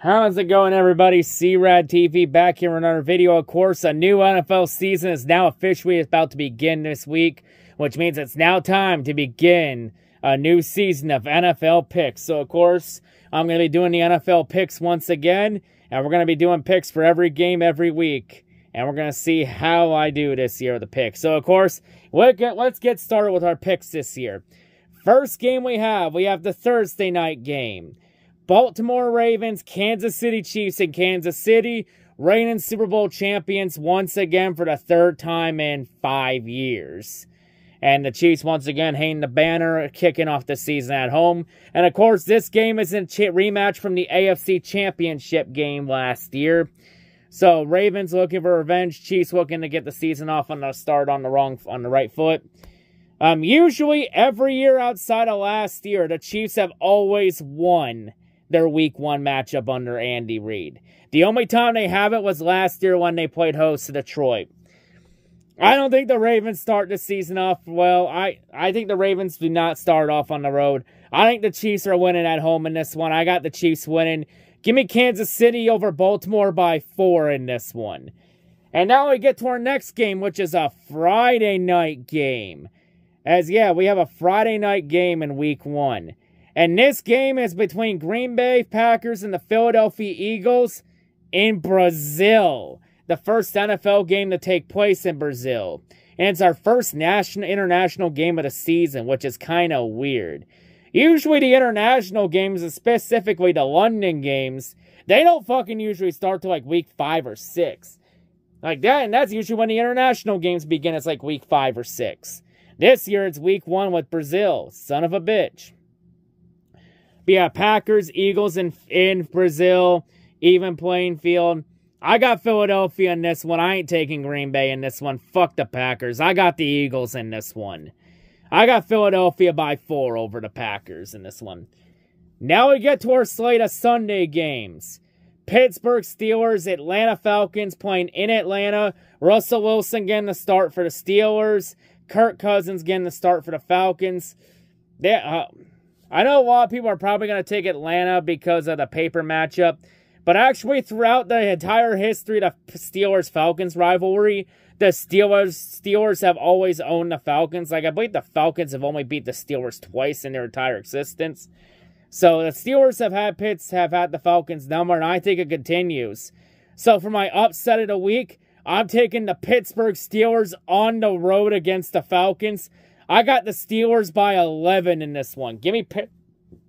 How's it going, everybody? C-RadTV back here with another video. Of course, a new NFL season is now officially about to begin this week, which means it's now time to begin a new season of NFL picks. So, of course, I'm going to be doing the NFL picks once again, and we're going to be doing picks for every game every week. And we're going to see how I do this year with the picks. So, of course, let's get started with our picks this year. First game we have the Thursday night game. Baltimore Ravens, Kansas City Chiefs in Kansas City, reigning Super Bowl champions once again for the third time in 5 years. And the Chiefs once again hanging the banner, kicking off the season at home. And of course, this game is a rematch from the AFC Championship game last year. So Ravens looking for revenge, Chiefs looking to get the season off on the start on the right foot. Usually every year outside of last year, the Chiefs have always won their week 1 matchup under Andy Reid. The only time they haven't was last year when they played host to Detroit. I don't think the Ravens start the season off well. I think the Ravens do not start off on the road. I think the Chiefs are winning at home in this one. I got the Chiefs winning. Give me Kansas City over Baltimore by 4 in this one. And now we get to our next game, which is a Friday night game. We have a Friday night game in week 1. And this game is between Green Bay Packers and the Philadelphia Eagles in Brazil. The first NFL game to take place in Brazil. And it's our first international game of the season, which is kind of weird. Usually the international games, specifically the London games, they don't fucking usually start till like week 5 or 6. Like that, and that's usually when the international games begin. It's like week 5 or 6. This year it's week 1 with Brazil. Son of a bitch. But yeah, Packers, Eagles in Brazil, even playing field. I got Philadelphia in this one. I ain't taking Green Bay in this one. Fuck the Packers. I got the Eagles in this one. I got Philadelphia by 4 over the Packers in this one. Now we get to our slate of Sunday games. Pittsburgh Steelers, Atlanta Falcons playing in Atlanta. Russell Wilson getting the start for the Steelers. Kirk Cousins getting the start for the Falcons. I know a lot of people are probably going to take Atlanta because of the paper matchup. But actually, throughout the entire history of the Steelers-Falcons rivalry, the Steelers have always owned the Falcons. Like, I believe the Falcons have only beat the Steelers twice in their entire existence. So, the Steelers have had the Falcons number, and I think it continues. So, for my upset of the week, I'm taking the Pittsburgh Steelers on the road against the Falcons. I got the Steelers by 11 in this one. Give me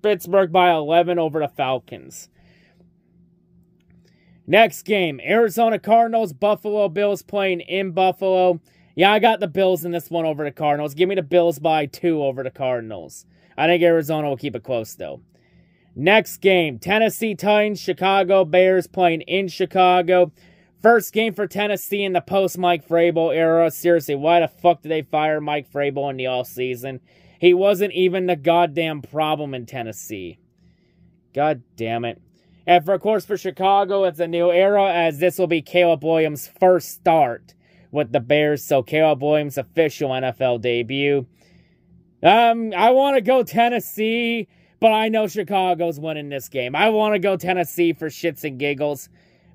Pittsburgh by 11 over the Falcons. Next game, Arizona Cardinals, Buffalo Bills playing in Buffalo. Yeah, I got the Bills in this one over the Cardinals. Give me the Bills by 2 over the Cardinals. I think Arizona will keep it close, though. Next game, Tennessee Titans, Chicago Bears playing in Chicago. First game for Tennessee in the post-Mike Vrabel era. Seriously, why the fuck did they fire Mike Vrabel in the offseason? He wasn't even the goddamn problem in Tennessee. God damn it. And of course, for Chicago, it's a new era, as this will be Caleb Williams' first start with the Bears. So, Caleb Williams' official NFL debut. I want to go Tennessee, but I know Chicago's winning this game. I want to go Tennessee for shits and giggles,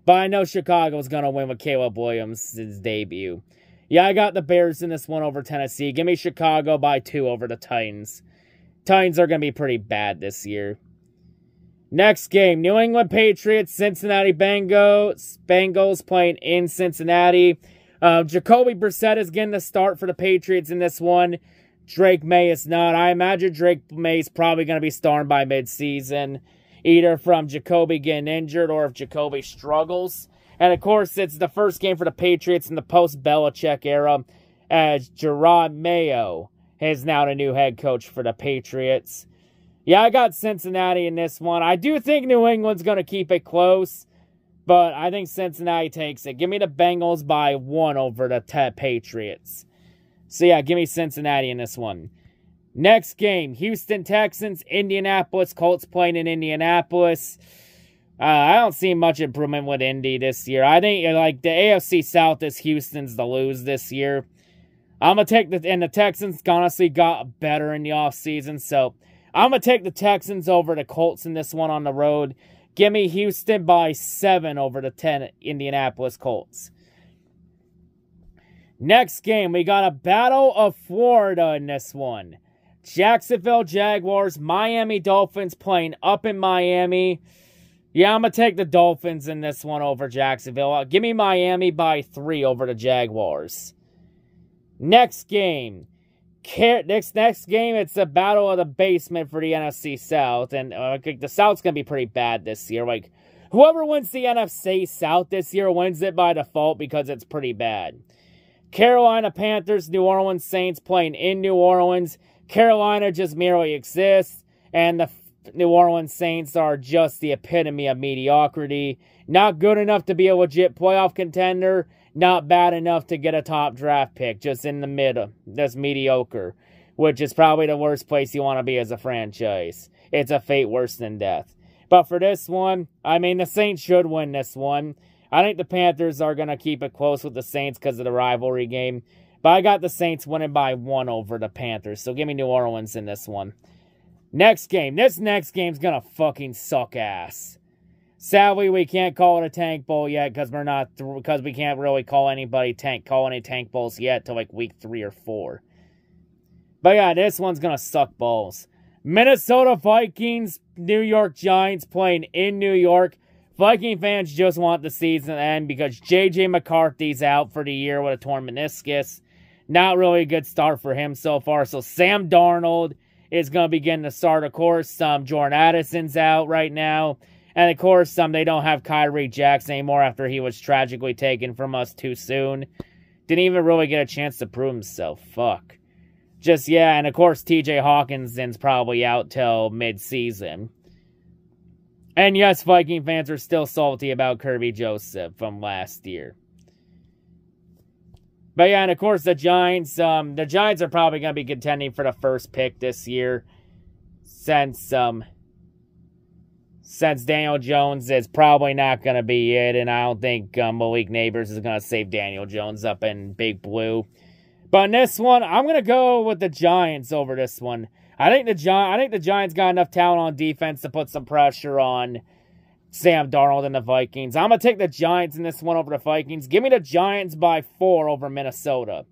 but I know Chicago's going to win with Caleb Williams' debut. Yeah, I got the Bears in this one over Tennessee. Give me Chicago by 2 over the Titans. Titans are going to be pretty bad this year. Next game, New England Patriots, Cincinnati Bengals playing in Cincinnati. Jacoby Brissett is getting the start for the Patriots in this one. Drake May is not. I imagine Drake May is probably going to be starting by midseason, either from Jacoby getting injured or if Jacoby struggles. And of course, it's the first game for the Patriots in the post-Belichick era, as Gerard Mayo is now the new head coach for the Patriots. Yeah, I got Cincinnati in this one. I do think New England's going to keep it close, but I think Cincinnati takes it. Give me the Bengals by 1 over the Patriots. So yeah, give me Cincinnati in this one. Next game, Houston Texans, Indianapolis Colts playing in Indianapolis. I don't see much improvement with Indy this year. I think like the AFC South is Houston's to lose this year. I'm going to take the Texans honestly got better in the offseason, so I'm going to take the Texans over the Colts in this one on the road. Give me Houston by 7 over the 10 Indianapolis Colts. Next game, we got a Battle of Florida in this one. Jacksonville Jaguars, Miami Dolphins playing up in Miami. Yeah, I'm going to take the Dolphins in this one over Jacksonville. Give me Miami by 3 over the Jaguars. Next game. Next game, it's a battle of the basement for the NFC South. And the South's going to be pretty bad this year. Like, whoever wins the NFC South this year wins it by default because it's pretty bad. Carolina Panthers, New Orleans Saints playing in New Orleans. Carolina just merely exists, and the New Orleans Saints are just the epitome of mediocrity. Not good enough to be a legit playoff contender, not bad enough to get a top draft pick, just in the middle. That's mediocre, which is probably the worst place you want to be as a franchise. It's a fate worse than death. But for this one, I mean, the Saints should win this one. I think the Panthers are going to keep it close with the Saints because of the rivalry game. But I got the Saints winning by 1 over the Panthers. So give me New Orleans in this one. Next game. This next game's going to fucking suck ass. Sadly, we can't call it a tank bowl yet because because we can't really call any tank bowls yet till like week 3 or 4. But yeah, this one's going to suck balls. Minnesota Vikings, New York Giants playing in New York. Viking fans just want the season to end because J.J. McCarthy's out for the year with a torn meniscus. Not really a good start for him so far. So Sam Darnold is going to begin to start. Of course, Jordan Addison's out right now. And of course, they don't have Kyrie Jackson anymore after he was tragically taken from us too soon. Didn't even really get a chance to prove himself. Fuck. Just, yeah, and of course, TJ Hawkinson's probably out till mid-season. And yes, Viking fans are still salty about Kirby Joseph from last year. But yeah, and of course the Giants are probably going to be contending for the first pick this year. Since Daniel Jones is probably not going to be it. And I don't think Malik Neighbors is going to save Daniel Jones up in Big Blue. But in this one, I'm going to go with the Giants over this one. I think the Giants got enough talent on defense to put some pressure on Sam Darnold and the Vikings. I'm going to take the Giants in this one over the Vikings. Give me the Giants by 4 over Minnesota.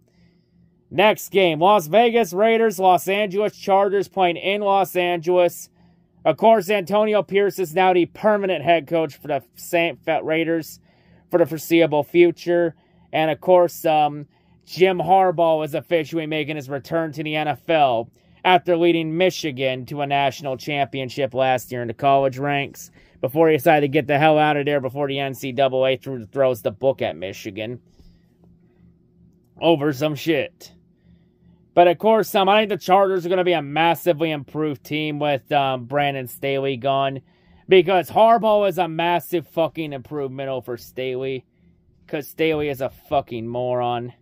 Next game, Las Vegas Raiders, Los Angeles Chargers playing in Los Angeles. Of course, Antonio Pierce is now the permanent head coach for the Raiders for the foreseeable future. And of course, Jim Harbaugh is officially making his return to the NFL after leading Michigan to a national championship last year in the college ranks, before he decided to get the hell out of there before the NCAA throws the book at Michigan over some shit. But of course, I think the Chargers are going to be a massively improved team with Brandon Staley gone, because Harbaugh is a massive fucking improvement over Staley, because Staley is a fucking moron.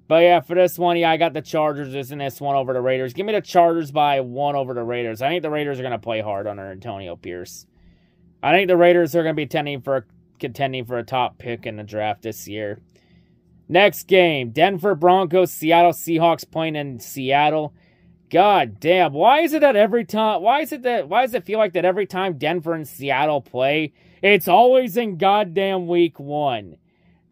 But yeah, for this one, yeah, I got the Chargers in this one over the Raiders. Give me the Chargers by 1 over the Raiders. I think the Raiders are going to play hard under Antonio Pierce. I think the Raiders are going to be contending for a top pick in the draft this year. Next game, Denver Broncos, Seattle Seahawks playing in Seattle. God damn, why does it feel like that every time Denver and Seattle play, it's always in goddamn week 1?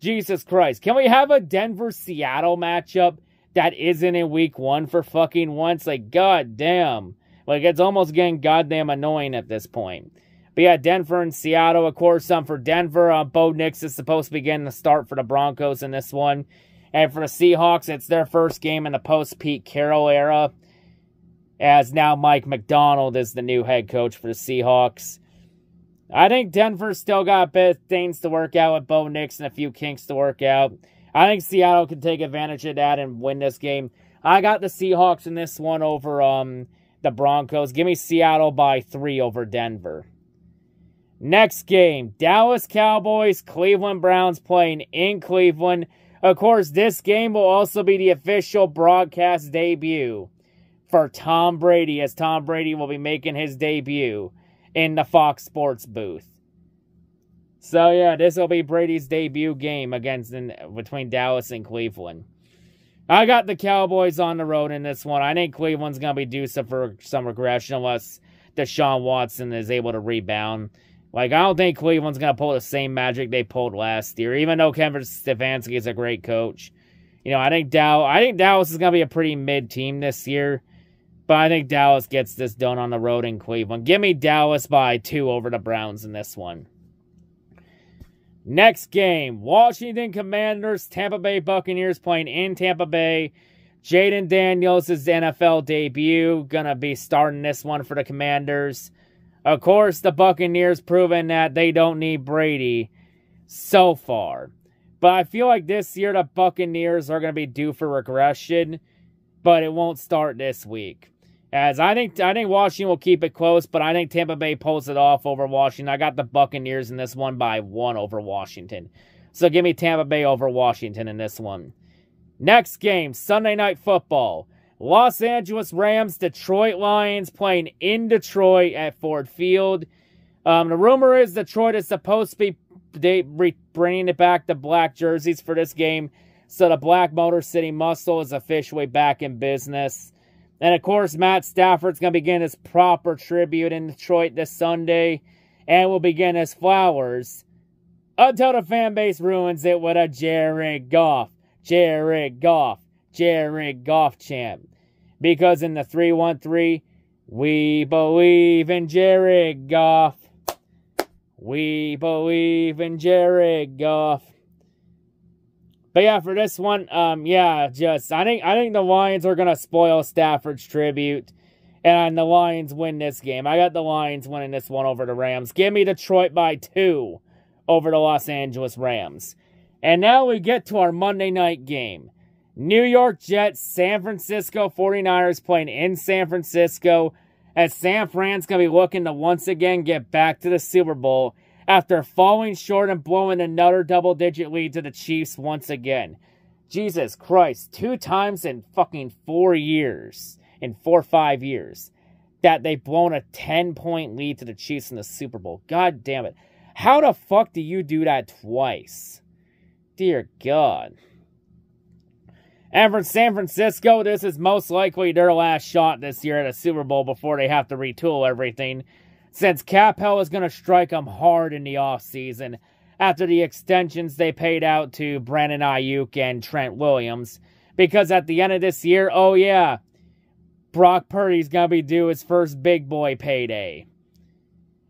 Jesus Christ. Can we have a Denver-Seattle matchup that isn't in week 1 for fucking once? Like, goddamn. Like, it's almost getting goddamn annoying at this point. But yeah, Denver and Seattle, of course, for Denver, Bo Nix is supposed to be getting the start for the Broncos in this one. And for the Seahawks, it's their first game in the post-Pete Carroll era, as now Mike McDonald is the new head coach for the Seahawks. I think Denver's still got bit things to work out with Bo Nix and a few kinks to work out. I think Seattle can take advantage of that and win this game. I got the Seahawks in this one over the Broncos. Give me Seattle by 3 over Denver. Next game, Dallas Cowboys, Cleveland Browns playing in Cleveland. Of course, this game will also be the official broadcast debut for Tom Brady, as Tom Brady will be making his debut in the Fox Sports booth. So yeah, this will be Brady's debut game between Dallas and Cleveland. I got the Cowboys on the road in this one. I think Cleveland's going to be due for some regression unless Deshaun Watson is able to rebound. Like, I don't think Cleveland's going to pull the same magic they pulled last year, even though Kevin Stefanski is a great coach. You know, I think Dallas is going to be a pretty mid team this year, but I think Dallas gets this done on the road in Cleveland. Give me Dallas by 2 over the Browns in this one. Next game, Washington Commanders, Tampa Bay Buccaneers playing in Tampa Bay. Jaden Daniels' NFL debut, going to be starting this one for the Commanders. Of course, the Buccaneers proving that they don't need Brady so far. But I feel like this year the Buccaneers are going to be due for regression, but it won't start this week. As I think Washington will keep it close, but I think Tampa Bay pulls it off over Washington. I got the Buccaneers in this one by 1 over Washington. So give me Tampa Bay over Washington in this one. Next game, Sunday Night Football. Los Angeles Rams, Detroit Lions playing in Detroit at Ford Field. The rumor is Detroit is supposed to be bringing it back to black jerseys for this game. So the Black Motor City Muscle is officially back in business. And, of course, Matt Stafford's going to begin his proper tribute in Detroit this Sunday. And will begin his flowers until the fan base ruins it with a Jared Goff chant. Because in the 3-1-3, we believe in Jared Goff. We believe in Jared Goff. But yeah, for this one, I think the Lions are gonna spoil Stafford's tribute, and the Lions win this game. I got the Lions winning this one over the Rams. Give me Detroit by 2 over the Los Angeles Rams. And now we get to our Monday night game. New York Jets, San Francisco 49ers playing in San Francisco, as San Fran's gonna be looking to once again get back to the Super Bowl after falling short and blowing another double-digit lead to the Chiefs once again. Jesus Christ, 2 times in fucking 4 years, in 4 or 5 years, that they've blown a 10-point lead to the Chiefs in the Super Bowl. God damn it. How the fuck do you do that twice? Dear God. And for San Francisco, this is most likely their last shot this year at a Super Bowl before they have to retool everything, since cap hell is going to strike them hard in the offseason after the extensions they paid out to Brandon Ayuk and Trent Williams. Because at the end of this year, oh yeah, Brock Purdy's going to be due his first big boy payday.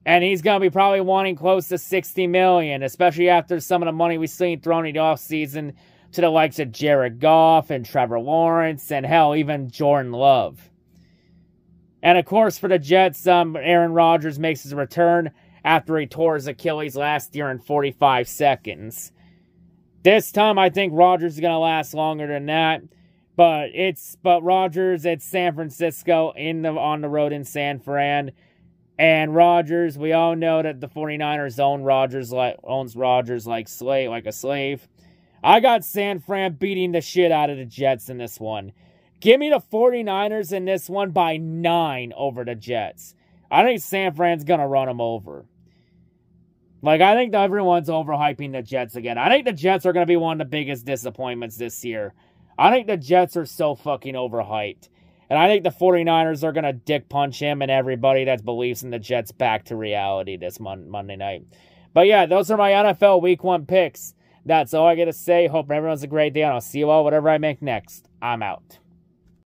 And he's going to be probably wanting close to $60 million, especially after some of the money we've seen thrown in the offseason to the likes of Jared Goff and Trevor Lawrence and hell, even Jordan Love. And of course, for the Jets, Aaron Rodgers makes his return after he tore his Achilles last year in 45 seconds. This time, I think Rodgers is going to last longer than that. But Rodgers, it's San Francisco on the road in San Fran. And Rodgers, we all know that the 49ers owns Rodgers like a slave. I got San Fran beating the shit out of the Jets in this one. Give me the 49ers in this one by 9 over the Jets. I think San Fran's going to run them over. Like, I think everyone's overhyping the Jets again. I think the Jets are going to be one of the biggest disappointments this year. I think the Jets are so fucking overhyped. And I think the 49ers are going to dick punch him and everybody that believes in the Jets back to reality this Monday night. But yeah, those are my NFL Week 1 picks. That's all I got to say. Hope everyone's a great day, and I'll see you all whatever I make next. I'm out.